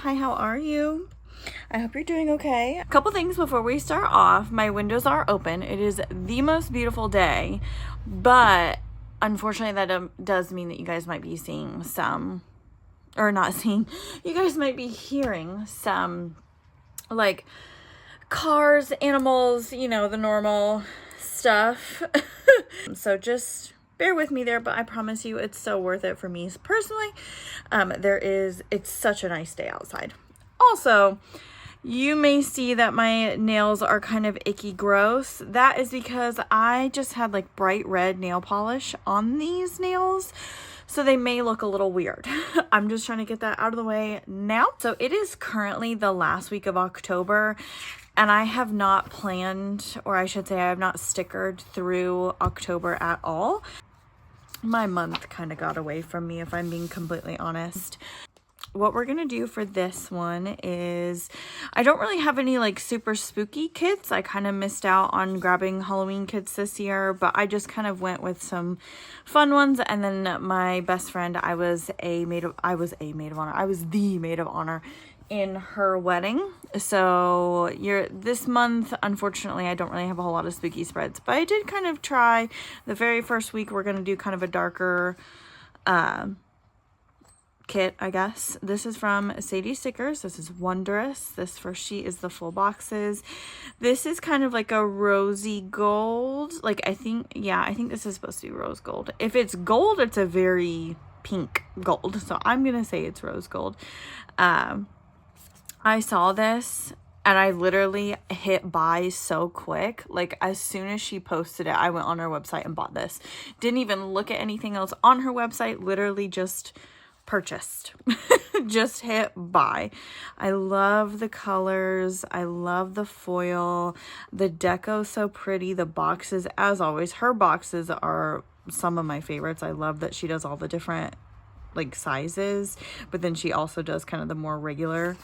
Hi, how are you? I hope you're doing okay. A couple things before we start off. My windows are open. It is the most beautiful day, but unfortunately that does mean that you guys might be seeing some, or not seeing, you guys might be hearing some like cars, animals, you know, the normal stuff. So just bear with me there, but I promise you it's so worth it for me personally. It's such a nice day outside. Also, you may see that my nails are kind of icky gross. That is because I just had like bright red nail polish on these nails, so they may look a little weird. I'm just trying to get that out of the way now. So it is currently the last week of October, and I have not planned, or I should say I have not stickered through October at all. My month kind of got away from me, if I'm being completely honest. What we're gonna do for this one is, I don't really have any like super spooky kits. I kind of missed out on grabbing Halloween kits this year, but I just kind of went with some fun ones. And then my best friend, I was the maid of honor in her wedding. So this month, unfortunately, I don't really have a whole lot of spooky spreads, but I did kind of try. The very first week, we're gonna do kind of a darker kit, I guess. This is from Sadie Stickers. This is Wondrous. This first sheet is the full boxes. This is kind of like a rosy gold. Like, I think this is supposed to be rose gold. If it's gold, it's a very pink gold. So I'm going to say it's rose gold. I saw this and I literally hit buy so quick. Like, as soon as she posted it, I went on her website and bought this. Didn't even look at anything else on her website. Literally just purchased. Just hit buy. I love the colors. I love the foil. The deco so pretty. The boxes, as always, her boxes are some of my favorites. I love that she does all the different like sizes, but then she also does kind of the more regular.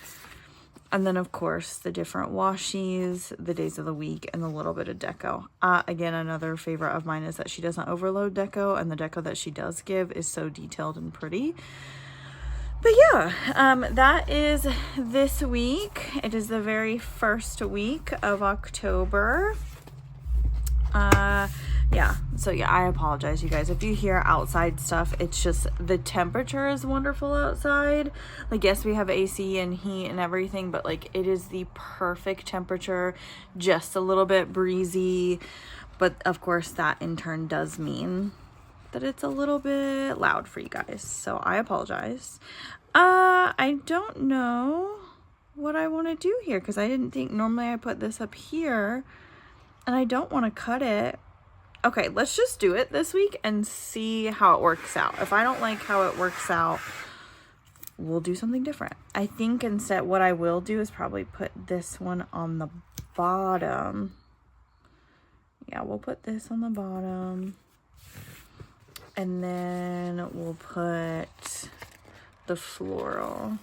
And then, of course, the different washies, the days of the week, and a little bit of deco. Again, another favorite of mine is that she doesn't overload deco, and the deco that she does give is so detailed and pretty. But yeah, that is this week. It is the very first week of October. So I apologize, you guys, if you hear outside stuff. It's just the temperature is wonderful outside. Like, yes, we have AC and heat and everything, but like, it is the perfect temperature, just a little bit breezy. But of course, that in turn does mean that it's a little bit loud for you guys, so I apologize. I don't know what I want to do here, because I didn't think, normally I put this up here and I don't want to cut it. Okay, let's just do it this week and see how it works out. If I don't like how it works out, we'll do something different. I think instead what I will do is probably put this one on the bottom. Yeah, we'll put this on the bottom. And then we'll put the floral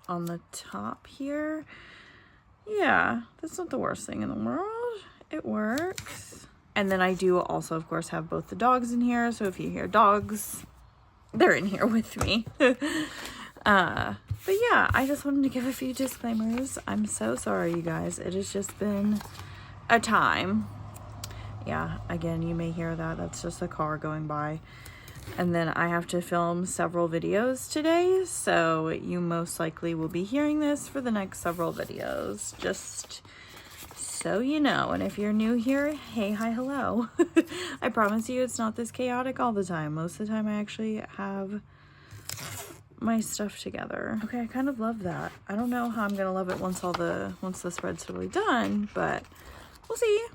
on the top here. Yeah, that's not the worst thing in the world. It works. And then I do also, of course, have both the dogs in here. So if you hear dogs, they're in here with me. But yeah, I just wanted to give a few disclaimers. I'm so sorry, you guys. It has just been a time. Yeah, again, you may hear that. That's just a car going by. And then I have to film several videos today, so you most likely will be hearing this for the next several videos, just so you know. And if you're new here, hey, hi, hello. I promise you it's not this chaotic all the time. Most of the time I actually have my stuff together. Okay, I kind of love that. I don't know how I'm gonna love it once the spread's totally done, but we'll see.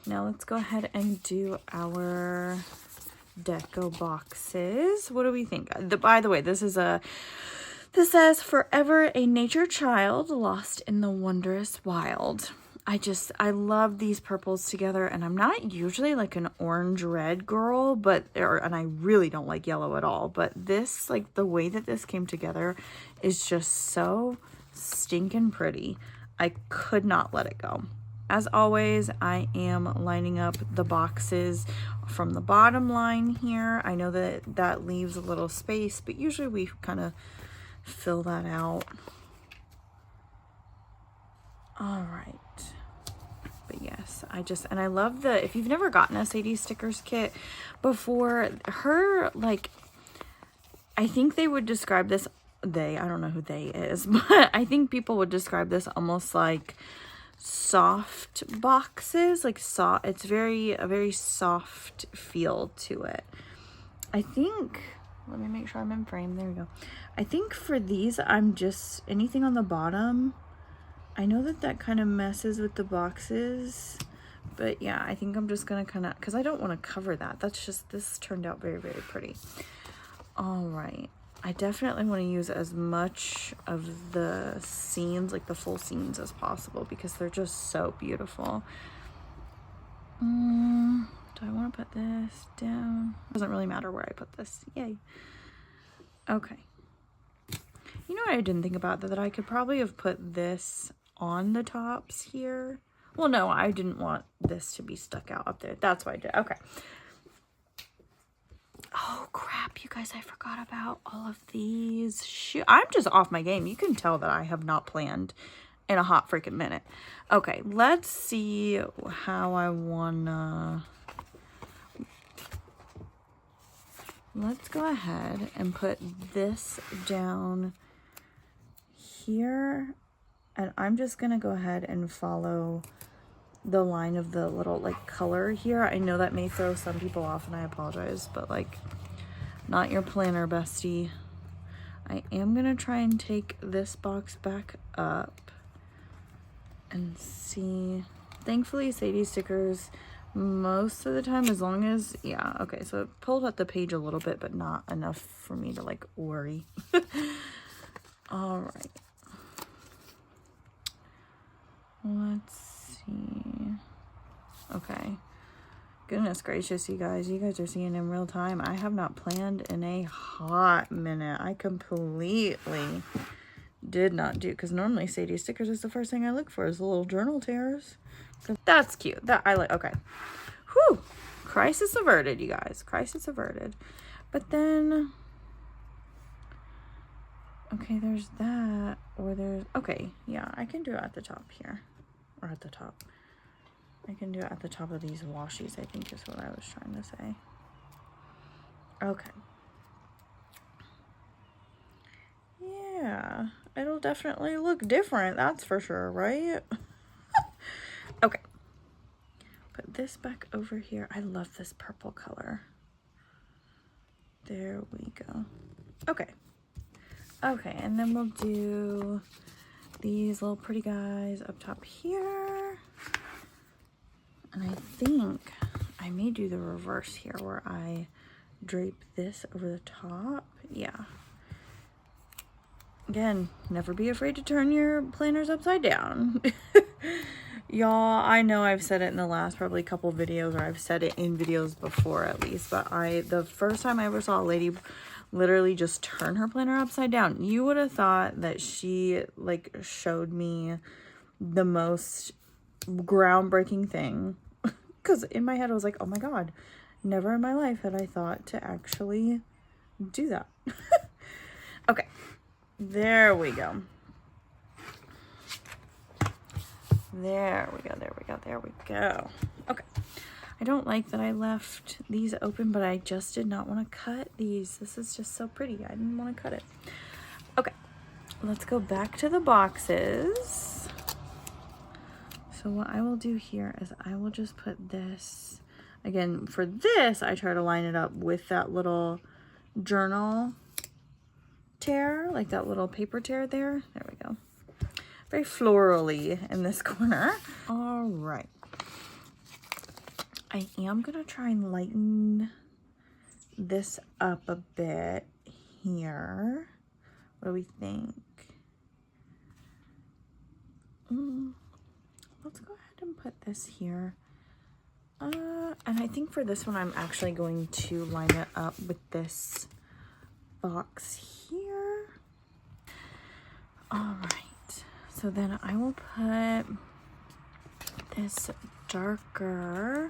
Now let's go ahead and do our deco boxes. What do we think? By the way, this says "Forever a Nature Child Lost in the Wondrous Wild." I love these purples together, and I'm not usually like an orange red girl, and I really don't like yellow at all, but this, like, the way that this came together is just so stinking pretty. I could not let it go. As always, I am lining up the boxes from the bottom line here. I know that leaves a little space, but usually we kind of fill that out. All right. But yes, and I love if you've never gotten a Sadie stickers kit before, I think they would describe this, I don't know who they is, but I think people would describe this almost like soft boxes, it's a very soft feel to it. I think, let me make sure I'm in frame. There we go. I think for these, I'm just, anything on the bottom, I know that kind of messes with the boxes, but yeah, I think I'm just gonna because I don't want to cover that. This turned out very, very pretty. All right. I definitely want to use as much of the scenes, the full scenes as possible, because they're just so beautiful. Do I want to put this down? Doesn't really matter where I put this. Yay. Okay. You know what I didn't think about? That I could probably have put this on the tops here. Well, no, I didn't want this to be stuck out up there. That's why I did. Okay. Oh, crap, you guys, I forgot about all of these. Shoot, I'm just off my game. You can tell that I have not planned in a hot freaking minute. Okay, let's see how I wanna... Let's go ahead and put this down here. And I'm just gonna go ahead and follow the line of the little color here. I know that may throw some people off and I apologize, but not your planner, bestie. I am gonna try and take this box back up and see. Thankfully, Sadie stickers most of the time, as long as, yeah, okay, so it pulled up the page a little bit, but not enough for me to worry. All right. Let's see. Okay. Goodness gracious, you guys are seeing in real time. I have not planned in a hot minute. I completely did not do, because normally Sadie stickers is the first thing I look for, is the little journal tears. That's cute. That I like. Okay. Whew. Crisis averted, you guys. Crisis averted. But then, okay, there's that, or there's, okay, yeah, I can do it at the top here. Or at the top. I can do it at the top of these washies, I think is what I was trying to say. Okay. Yeah, it'll definitely look different, that's for sure, right? Okay. Put this back over here. I love this purple color. There we go. Okay. Okay, and then we'll do these little pretty guys up top here. And I think I may do the reverse here, where I drape this over the top. Yeah. Again, never be afraid to turn your planners upside down. Y'all, I know I've said it in the last probably couple videos, or I've said it in videos before at least, but the first time I ever saw a lady literally just turn her planner upside down, you would have thought that she showed me the most groundbreaking thing. Because in my head I was like, oh my god, never in my life had I thought to actually do that. Okay, there we go. There we go, there we go, there we go. Okay. I don't like that I left these open, but I just did not want to cut these. This is just so pretty. I didn't want to cut it. Okay. Let's go back to the boxes. So what I will do here is I will just put this, again, for this, I try to line it up with that little journal tear, that little paper tear there. There we go. Very florally in this corner. All right. I am going to try and lighten this up a bit here. What do we think? Let's go ahead and put this here. And I think for this one, I'm actually going to line it up with this box here. All right. So then I will put this darker,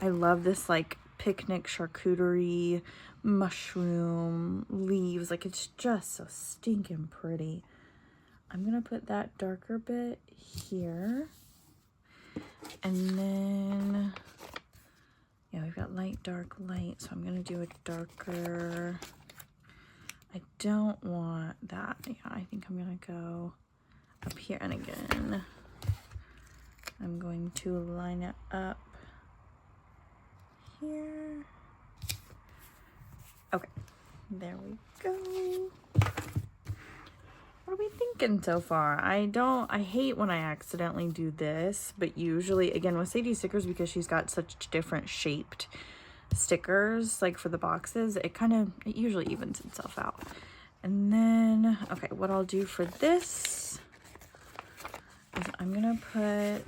I love this picnic charcuterie, mushroom, leaves. Like, it's just so stinking pretty. I'm gonna put that darker bit here. And then, yeah, we've got light, dark, light. So I'm gonna do a darker. I don't want that. Yeah, I think I'm gonna go up here. And again, I'm going to line it up here. Okay, there we go. What are we thinking so far? I hate when I accidentally do this, but usually, again, with Sadie stickers, because she's got such different shaped stickers, like for the boxes, it usually evens itself out. And then, okay, what I'll do for this is I'm gonna put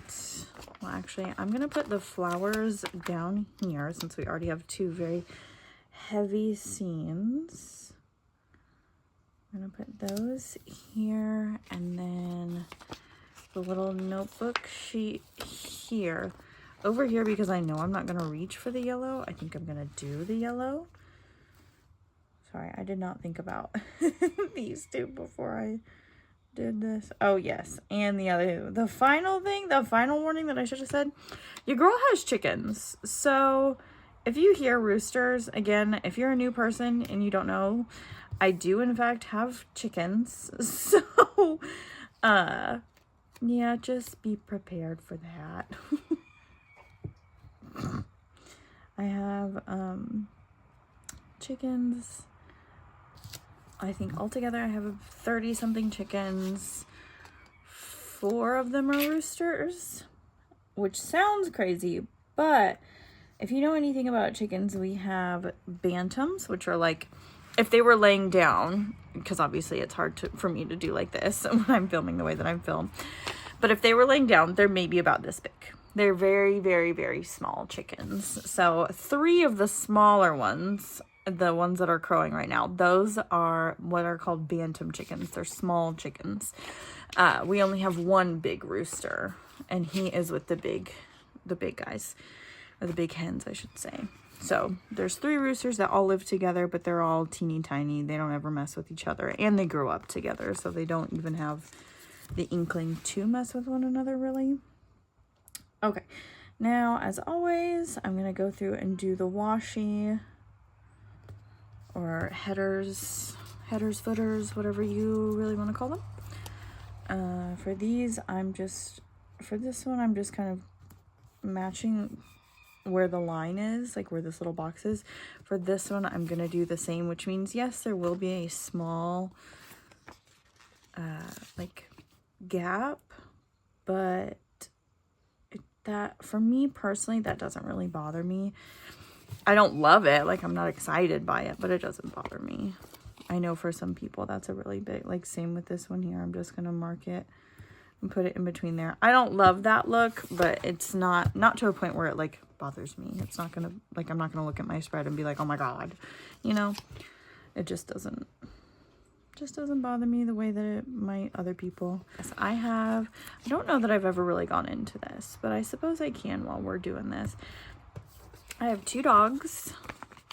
the flowers down here, since we already have two very heavy seams. I'm gonna put those here, and then the little notebook sheet here. Over here, because I know I'm not gonna reach for the yellow, I think I'm gonna do the yellow. Sorry, I did not think about these two before I did this. Oh yes, and the final warning that I should have said, your girl has chickens. So if you hear roosters, again, if you're a new person and you don't know, I do in fact have chickens. So yeah, just be prepared for that. I have chickens. I think altogether I have 30 something chickens. 4 of them are roosters, which sounds crazy, but if you know anything about chickens, we have bantams, which are like, if they were laying down, because obviously it's hard for me to do like this when I'm filming the way that I'm filmed, but if they were laying down, they're maybe about this big. They're very, very, very small chickens. So 3 of the smaller ones, the ones that are crowing right now, those are what are called bantam chickens. They're small chickens. We only have 1 big rooster, and he is with the big guys, or the big hens, I should say. So there's 3 roosters that all live together, but they're all teeny tiny. They don't ever mess with each other, and they grow up together, so they don't even have the inkling to mess with one another, really. Okay, now as always, I'm gonna go through and do the washi, or headers, footers, whatever you really want to call them. For these, for this one, I'm just kind of matching where the line is, like where this little box is. For this one, I'm gonna do the same, which means yes, there will be a small like gap, but that, for me personally, that doesn't really bother me. I don't love it, like I'm not excited by it, but it doesn't bother me. I know for some people that's a really big, like same with this one here. I'm just gonna mark it and put it in between there. I don't love that look, but it's not to a point where it like bothers me. It's not gonna, like, I'm not gonna look at my spread and be like, oh my god, you know. It just doesn't bother me the way that it might other people. Yes, I don't know that I've ever really gone into this, but I suppose I can while we're doing this. I have 2 dogs,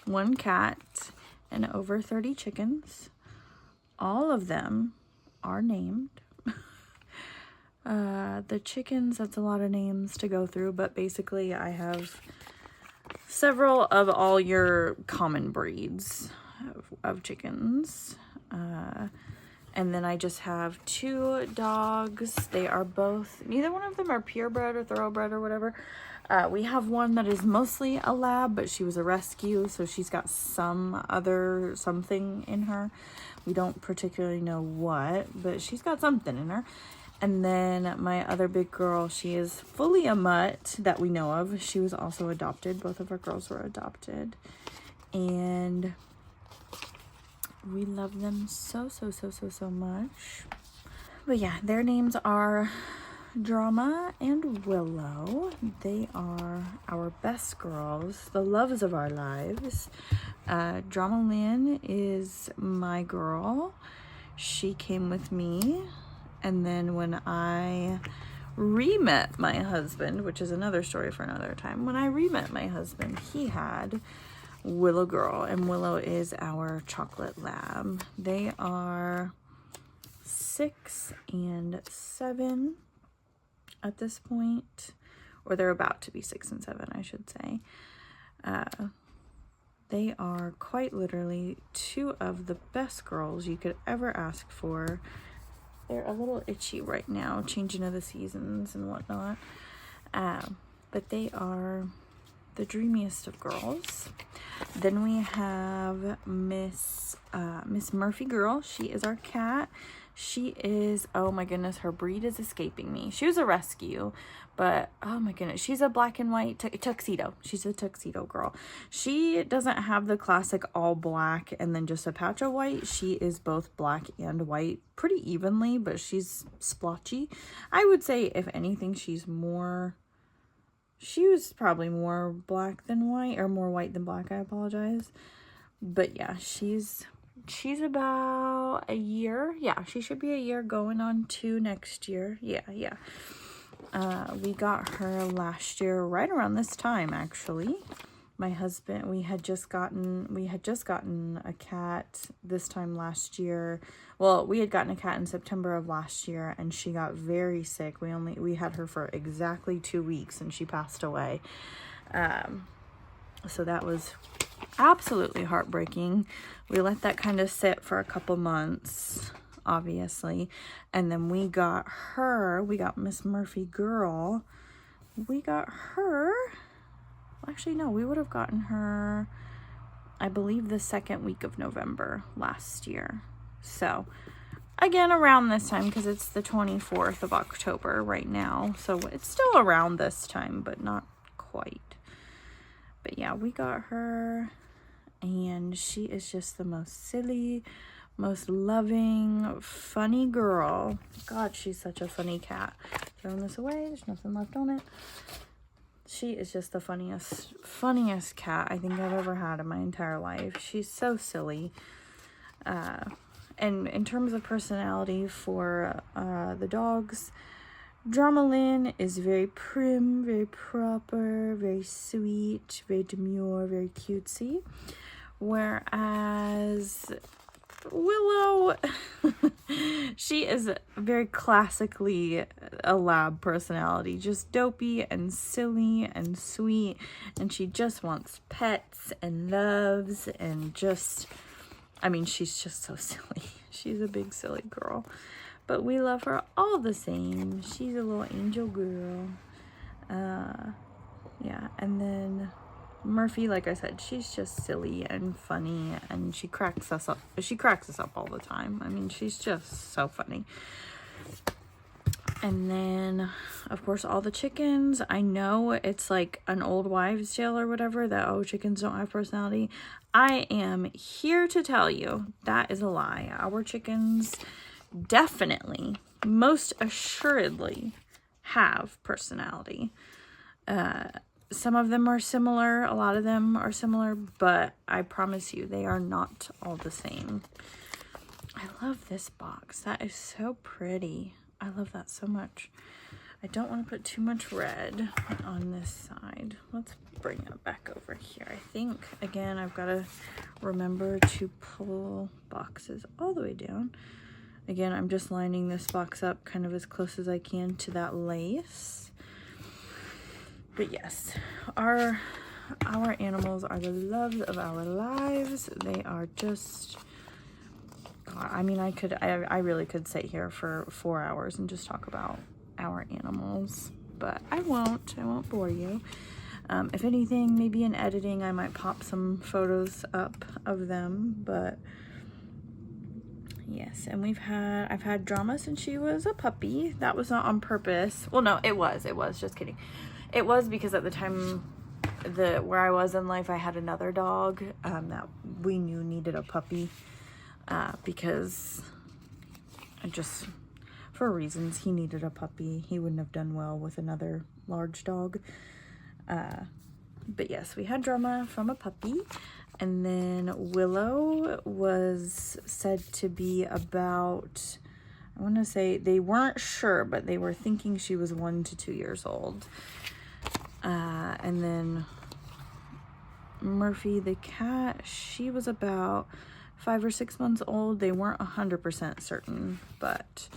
1 cat, and over 30 chickens. All of them are named. The chickens, that's a lot of names to go through, but basically I have several of all your common breeds of chickens. And then I just have 2 dogs. They are both, neither one of them are purebred or thoroughbred or whatever. We have one that is mostly a lab, but she was a rescue, so she's got something in her. We don't particularly know what, but she's got something in her. And then my other big girl, she is fully a mutt that we know of. She was also adopted. Both of our girls were adopted. And we love them so much. But yeah, their names are Drama and Willow. They are our best girls, the loves of our lives. Drama Lynn is my girl. She came with me, and then when I re-met my husband, which is another story for another time. When I re-met my husband, he had Willow Girl, and Willow is our chocolate lab. They are 6 and 7 at this point, or they're about to be 6 and 7, I should say. They are quite literally 2 of the best girls you could ever ask for. They're a little itchy right now, changing of the seasons and whatnot. But they are the dreamiest of girls. Then we have Miss Murphy Girl. She is our cat. She is, oh my goodness, her breed is escaping me. She was a rescue, but oh my goodness, she's a black and white tuxedo. She's a tuxedo girl. She doesn't have the classic all black and then just a patch of white. She is both black and white pretty evenly, but she's splotchy. I would say, if anything, she was probably more black than white, or more white than black, I apologize. But yeah, she's about a year. Yeah, she should be a year, going on 2 next year. Yeah. We got her last year, right around this time, actually. My husband, we had just gotten a cat this time last year. Well, we had gotten a cat in September of last year, and she got very sick. We had her for exactly 2 weeks, and she passed away. So that was absolutely heartbreaking. We let that kind of sit for a couple months, obviously, and then we got Miss Murphy Girl. We got her, actually no, we would have gotten her, I believe, the 2nd week of November last year. So again, around this time, because it's the 24th of October right now, so it's still around this time, but not quite. But yeah, we got her, and she is just the most silly, most loving, funny girl. God, she's such a funny cat. Throwing this away, there's nothing left on it. She is just the funniest cat I think I've ever had in my entire life. She's so silly. And in terms of personality for the dogs, Dramalyn is very prim, very proper, very sweet, very demure, very cutesy. Whereas Willow, she is very classically a lab personality, just dopey and silly and sweet, and she just wants pets and loves and just, I mean, she's just so silly. She's a big silly girl, but we love her all the same. She's a little angel girl. Yeah, and then Murphy, like I said, she's just silly and funny, and she cracks us up. She cracks us up all the time. I mean, she's just so funny. And then, of course, all the chickens. I know it's like an old wives' tale or whatever, that, oh, chickens don't have personality. I am here to tell you that is a lie. Our chickens definitely, most assuredly, have personality. Some of them are similar, a lot of them are similar, but I promise you, they are not all the same. I love this box. That is so pretty. I love that so much. I don't want to put too much red on this side. Let's bring it back over here. I think, again, I've got to remember to pull boxes all the way down. Again, I'm just lining this box up kind of as close as I can to that lace. But yes, our animals are the love of our lives. They are just, I mean, I really could sit here for 4 hours and just talk about our animals, but I won't bore you. If anything, maybe in editing, I might pop some photos up of them, but yes. And I've had drama since she was a puppy. That was not on purpose. Well, no, it was, just kidding. It was because at the time, where I was in life, I had another dog that we knew needed a puppy because for reasons, he needed a puppy. He wouldn't have done well with another large dog. But yes, we had drama from a puppy. And then Willow was said to be about I want to say they weren't sure, but they were thinking she was 1 to 2 years old. And then Murphy the cat, she was about 5 or 6 months old. They weren't 100% certain, but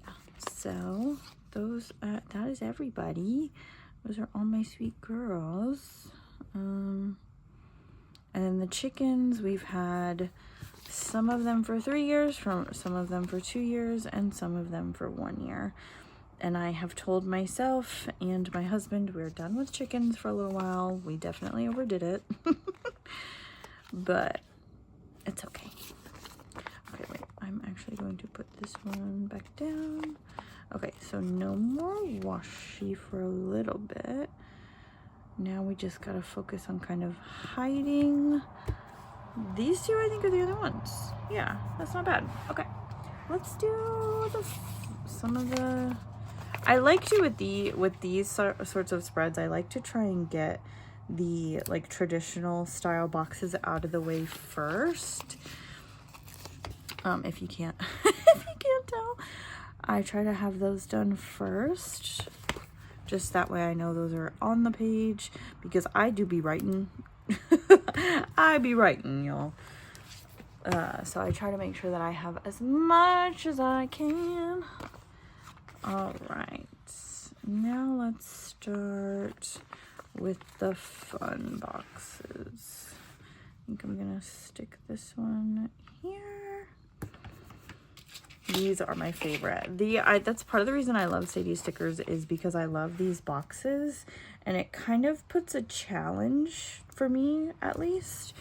yeah. So those, that is everybody. Those are all my sweet girls. And then the chickens, we've had some of them for 3 years, some of them for 2 years, and some of them for 1 year. And I have told myself and my husband we're done with chickens for a little while. We definitely overdid it. But it's okay. Okay, wait. I'm actually going to put this one back down. Okay, so no more washi for a little bit. Now we just gotta focus on kind of hiding. These two, I think, are the other ones. Yeah, that's not bad. Okay, let's do some of the... I like to, with these sorts of spreads, I like to try and get the like traditional style boxes out of the way first. If you can't, if you can't tell, I try to have those done first. Just that way I know those are on the page, because I do be writing. I be writing, y'all. So I try to make sure that I have as much as I can. All right, now let's start with the fun boxes. I think I'm gonna stick this one here. These are my favorite. That's part of the reason I love Sadie stickers, is because I love these boxes, and it kind of puts a challenge for me, at least,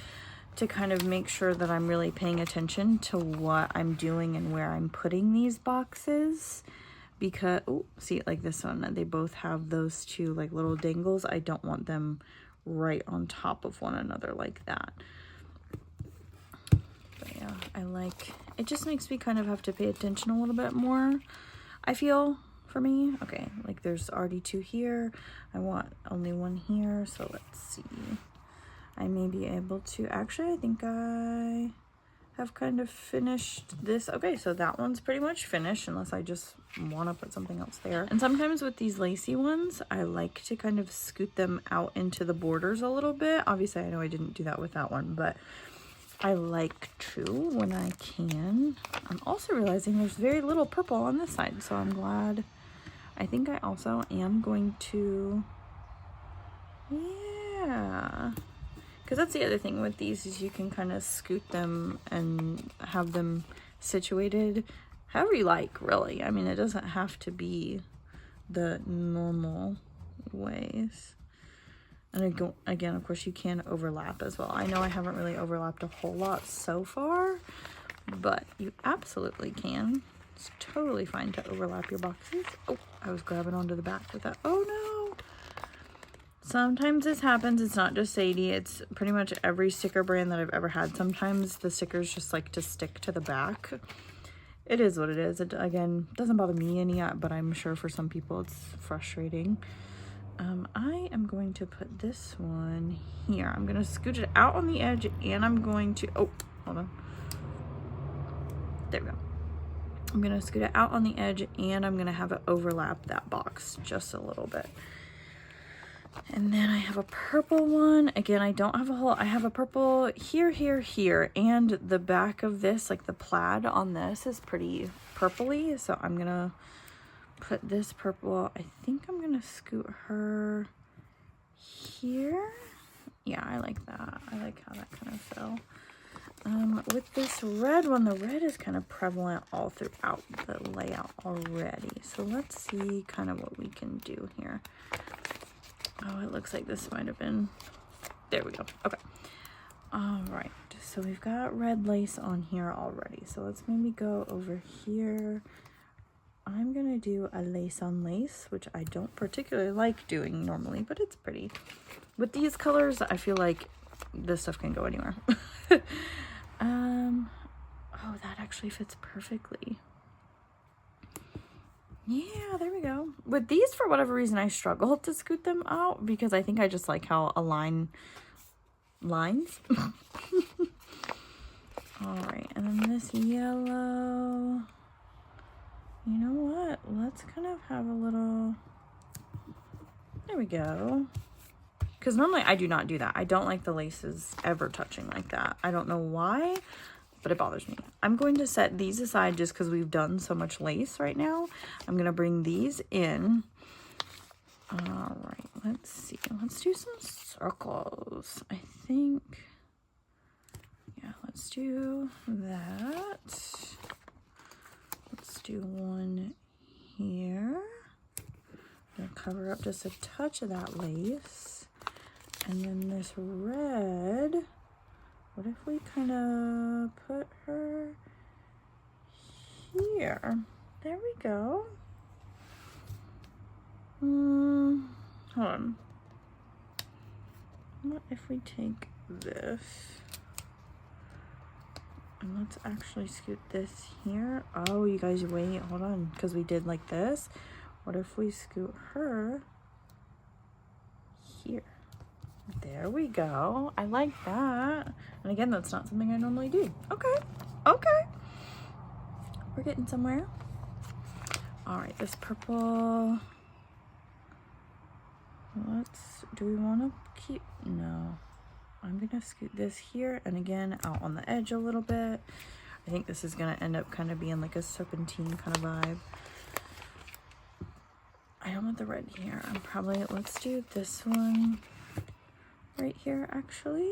to kind of make sure that I'm really paying attention to what I'm doing and where I'm putting these boxes. Because, oh, see, like this one, they both have those two like little dangles. I don't want them right on top of one another like that. But yeah, I like, it just makes me kind of have to pay attention a little bit more, I feel, for me. Okay, like there's already 2 here. I want only 1 here, so let's see. I may be able to, actually, I think I have kind of finished this. Okay, so that one's pretty much finished, unless I just want to put something else there. And sometimes with these lacy ones, I like to kind of scoot them out into the borders a little bit. Obviously, I know I didn't do that with that one, but I like to when I can. I'm also realizing there's very little purple on this side, so I'm glad. I think I also am going to, yeah. Because that's the other thing with these, is you can kind of scoot them and have them situated however you like, really. I mean, it doesn't have to be the normal ways. And again, of course, you can overlap as well. I know I haven't really overlapped a whole lot so far, but you absolutely can. It's totally fine to overlap your boxes. Oh, I was grabbing onto the back with that. Oh, no. Sometimes this happens. It's not just Sadie. It's pretty much every sticker brand that I've ever had. Sometimes the stickers just like to stick to the back. It is what it is. It, again, doesn't bother me any, but I'm sure for some people it's frustrating. I am going to put this one here. I'm going to scoot it out on the edge, and I'm going to, oh, hold on. There we go. I'm going to scoot it out on the edge, and I'm going to have it overlap that box just a little bit. And then I have a purple one. Again, I don't have a whole, I have a purple here, here, here. And the back of this, like the plaid on this, is pretty purpley. So I'm going to put this purple, I think I'm going to scoot her here. Yeah, I like that. I like how that kind of fell. With this red one, the red is kind of prevalent all throughout the layout already. So let's see kind of what we can do here. Oh, it looks like this might have been, there we go. Okay. All right. So we've got red lace on here already. So let's maybe go over here. I'm going to do a lace on lace, which I don't particularly like doing normally, but it's pretty. With these colors, I feel like this stuff can go anywhere. Oh, that actually fits perfectly. Yeah, there we go. With these, for whatever reason, I struggle to scoot them out because I think I just like how a line lines. All right, and then this yellow. you know what? Let's kind of have a little, there we go. Because normally I do not do that. I don't like the laces ever touching like that. I don't know why, but it bothers me. I'm going to set these aside just because we've done so much lace right now. I'm going to bring these in. All right, let's see. Let's do some circles. I think, yeah, let's do that. Let's do one here. I'm going to cover up just a touch of that lace. And then this red, what if we kind of put her here? There we go. Hold on. What if we take this and let's actually scoot this here? Oh, you guys, wait, hold on, because we did like this. What if we scoot her here? There we go. I like that. And again, that's not something I normally do. Okay. Okay. We're getting somewhere. All right, this purple. Do we want to keep? No. I'm going to scoot this here and again out on the edge a little bit. I think this is going to end up kind of being like a serpentine kind of vibe. I don't want the red here. I'm probably, let's do this one right here actually,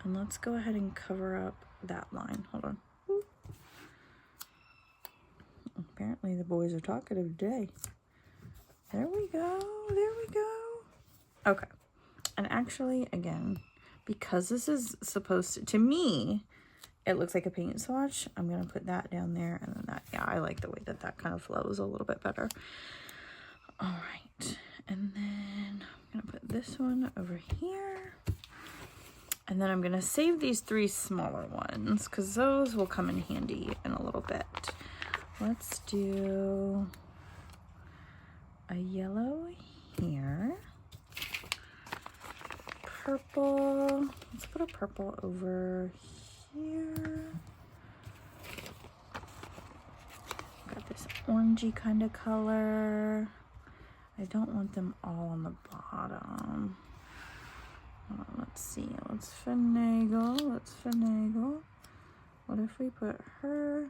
and let's go ahead and cover up that line. Hold on. Ooh. Apparently the boys are talkative today. There we go, there we go. Okay, and actually again, because this is supposed to me it looks like a paint swatch, I'm gonna put that down there, and then that, yeah, I like the way that that kind of flows a little bit better. All right, and then I'm gonna put this one over here, and then I'm gonna save these three smaller ones because those will come in handy in a little bit. Let's do a yellow here, purple, let's put a purple over here, got this orangey kind of color. I don't want them all on the bottom. Let's see, let's finagle, What if we put her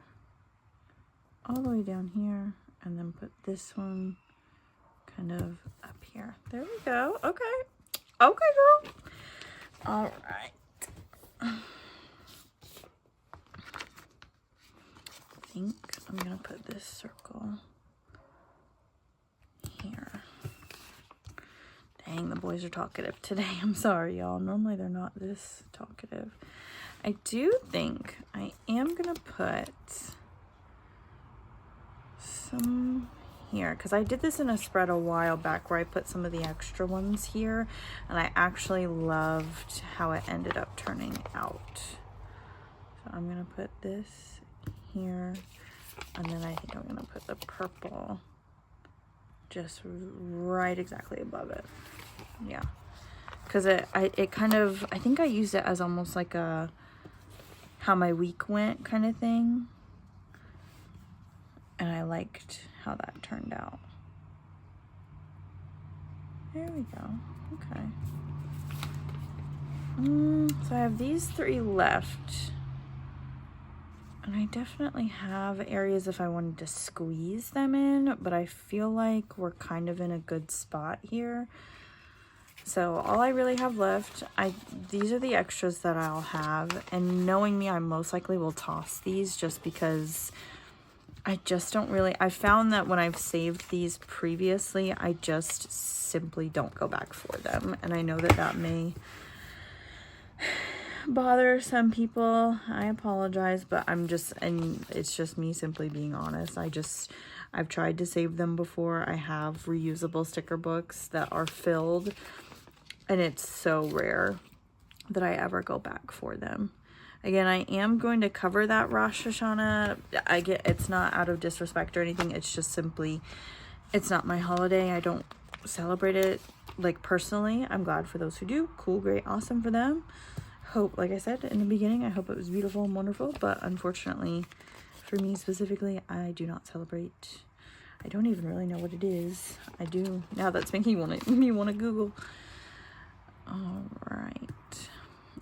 all the way down here and then put this one kind of up here? There we go. Okay. Okay, girl. All right. I think I'm gonna put this circle here. Dang, the boys are talkative today. I'm sorry, y'all. Normally they're not this talkative. I do think I am gonna put some here because I did this in a spread a while back where I put some of the extra ones here, and I actually loved how it ended up turning out. So I'm gonna put this here, and then I think I'm gonna put the purple just right exactly above it. Yeah, because it kind of, I think I used it as almost like a how my week went kind of thing, and I liked how that turned out. There we go. Okay. So I have these three left, and I definitely have areas if I wanted to squeeze them in, but I feel like we're kind of in a good spot here. So all I really have left, these are the extras that I'll have, and knowing me, I most likely will toss these just because I just don't really, I found that when I've saved these previously, I just simply don't go back for them. And I know that that may bother some people. I apologize, but and it's just me simply being honest. I've tried to save them before. I have reusable sticker books that are filled, and it's so rare that I ever go back for them. Again, I am going to cover that Rosh Hashanah. It's not out of disrespect or anything. It's just simply, it's not my holiday. I don't celebrate it, like, personally. I'm glad for those who do. Cool, great, awesome for them. Hope, like I said in the beginning, I hope it was beautiful and wonderful. But unfortunately, For me specifically, I do not celebrate. I don't even really know what it is. I do, now that's making me want to Google. All right.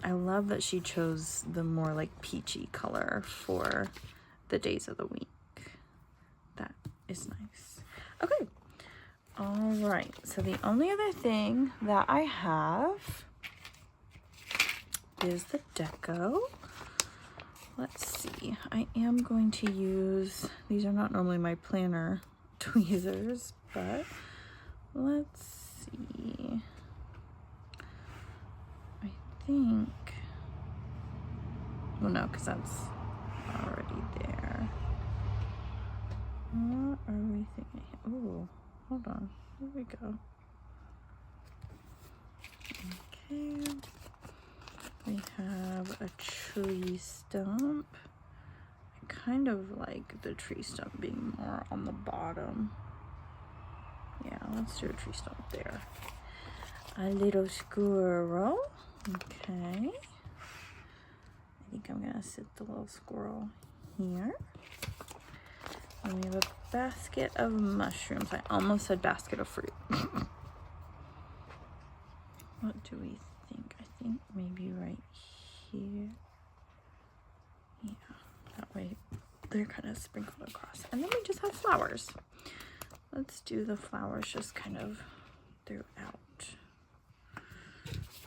I love that she chose the more like peachy color for the days of the week. That is nice. Okay. All right. So the only other thing that I have is the deco. Let's see. I am going to use, these are not normally my planner tweezers, but let's see. I think, well, no, because that's already there. What are we thinking? Oh, hold on. Here we go. Okay. We have a tree stump. I kind of like the tree stump being more on the bottom. Yeah, let's do a tree stump there. A little squirrel. Okay. I think I'm gonna sit the little squirrel here. And we have a basket of mushrooms. I almost said basket of fruit. What do we think? I think maybe right here. Yeah, that way they're kind of sprinkled across. And then we just have flowers. Let's do the flowers just kind of throughout.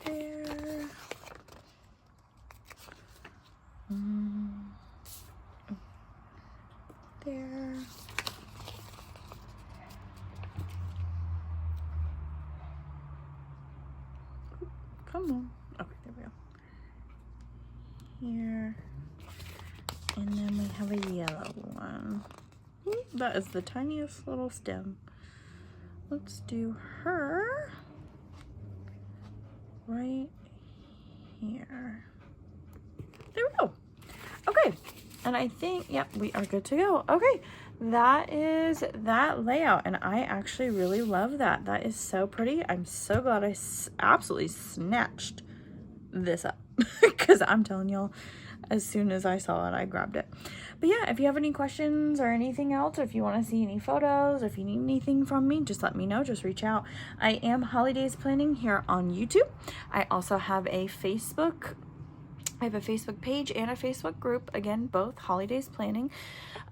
There. There. Come on. Okay, there we go. Here. And then we have a yellow one. That is the tiniest little stem. Let's do her right here. There we go. Okay. And I think, yep, we are good to go. Okay. That is that layout. And I actually really love that. That is so pretty. I'm so glad I absolutely snatched this up. Because I'm telling y'all, as soon as I saw it, I grabbed it. But yeah, if you have any questions or anything else, or if you want to see any photos, or if you need anything from me, just let me know. Just reach out. I am Holidays Planning here on YouTube. I also have a Facebook page and a Facebook group. Again, both Holidays Planning.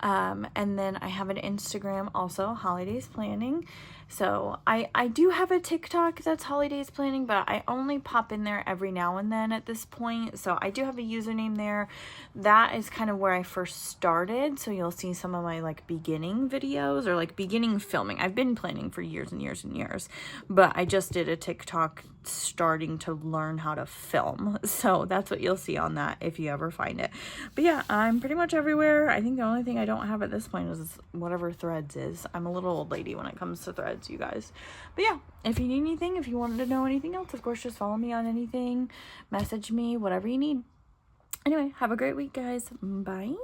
And then I have an Instagram also, Holidays Planning. So I do have a TikTok that's Holidays Planning, but I only pop in there every now and then at this point. So I do have a username there. That is kind of where I first started. So you'll see some of my like beginning videos or like beginning filming. I've been planning for years and years and years, but I just did a TikTok starting to learn how to film. So that's what you'll see on that if you ever find it. But yeah, I'm pretty much everywhere. I think the only thing I don't have at this point is whatever Threads is. I'm a little old lady when it comes to Threads, you guys. But yeah, if you need anything, if you wanted to know anything else, of course, just follow me on anything, message me, whatever you need. Anyway, have a great week, guys. Bye.